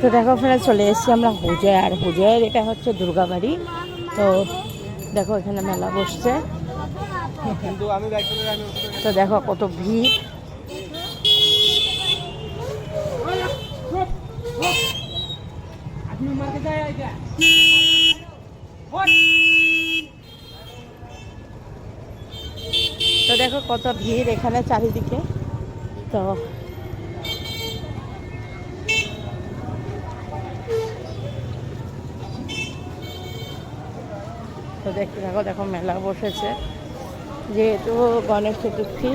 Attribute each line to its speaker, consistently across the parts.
Speaker 1: তো দেখো ফ্রেন্ড চলে এসেছি আমরা হুজয়, আর হুজয়ের এটা হচ্ছে দুর্গাবাড়ি। তো দেখো এখানে মেলা বসছে, তো দেখো কত ভিড়। তো দেখো কত ভিড় এখানে চারিদিকে। তো তো দেখতে থাকো, দেখো মেলা বসেছে যেহেতু গণেশ চতুর্থী।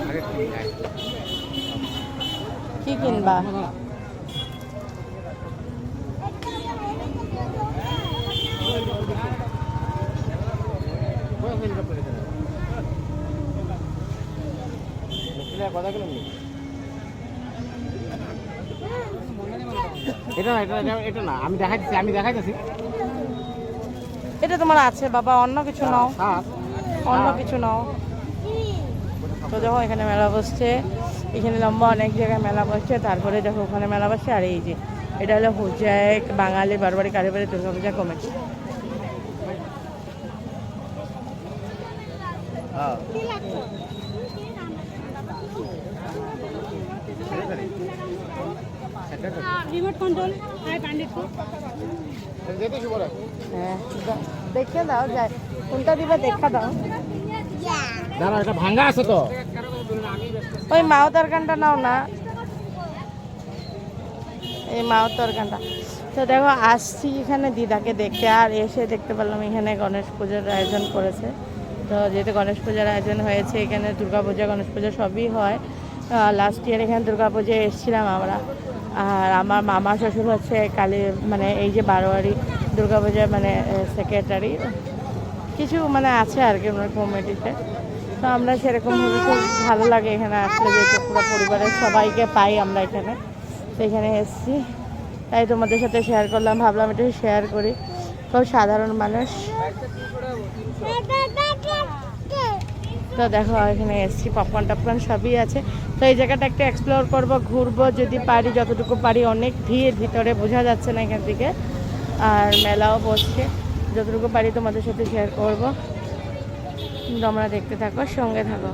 Speaker 1: কি কিনবা?
Speaker 2: এটা না, আমি দেখাইতেছি।
Speaker 1: এটা তোমার আছে বাবা, অন্য কিছু নাও, অন্য কিছু নাও। তো দেখো এখানে মেলা বসছে, এখানে লম্বা অনেক জায়গায় মেলা বসছে, তারপরে দেখো ওখানে মেলা বসছে। আর এই যে এটা হলো হুজয় বাঙালি বারবারি কালীবাড়ি দুর্গাপূজা কমিটি।
Speaker 3: রিমোট কন্ট্রোল
Speaker 1: হ্যাঁ দেখে দাও, যায় কোনটা দিবে দেখা দাও।
Speaker 2: দাঁড়া, এটা ভাঙা আছে তো।
Speaker 1: ওই মাও তরকানটা নাও না, এই মাও তরকানটা। তো দেখো আসছি এখানে দিদাকে দেখতে, আর এসে দেখতে পেলাম এখানে গণেশ পুজোর আয়োজন করেছে। তো যেহেতু গণেশ পূজার আয়োজন হয়েছে, এখানে দুর্গাপূজা গণেশ পূজা সবই হয়। লাস্ট ইয়ার এখানে দুর্গাপূজায় এসেছিলাম আমরা। আর আমার মামা শ্বশুর হচ্ছে কালী মানে এই যে বারোয়ারি দুর্গাপূজার মানে সেক্রেটারি কিছু মানে আছে আর কি ওনার কমিটিতে। তো আমরা সেরকমভাবে খুব ভালো লাগে এখানে আসলে, যেহেতু পুরো পরিবারের সবাইকে পাই আমরা এখানে। তো এখানে এসেছি, তাই তোমাদের সাথে শেয়ার করলাম, ভাবলাম একটু শেয়ার করি। খুব সাধারণ মানুষ। তো দেখো এখানে এসেছি, পপকর্ন টপকর্ন সবই আছে। তো এই জায়গাটা একটু এক্সপ্লোর করবো, ঘুরবো যদি পারি, যতটুকু পারি। অনেক ভিড়, ভিতরে বোঝা যাচ্ছে না এখান থেকে। আর মেলাও বসছে, যতটুকু পারি তোমাদের সাথে শেয়ার করবো। তোমরা দেখতে থাকো, সঙ্গে থাকো।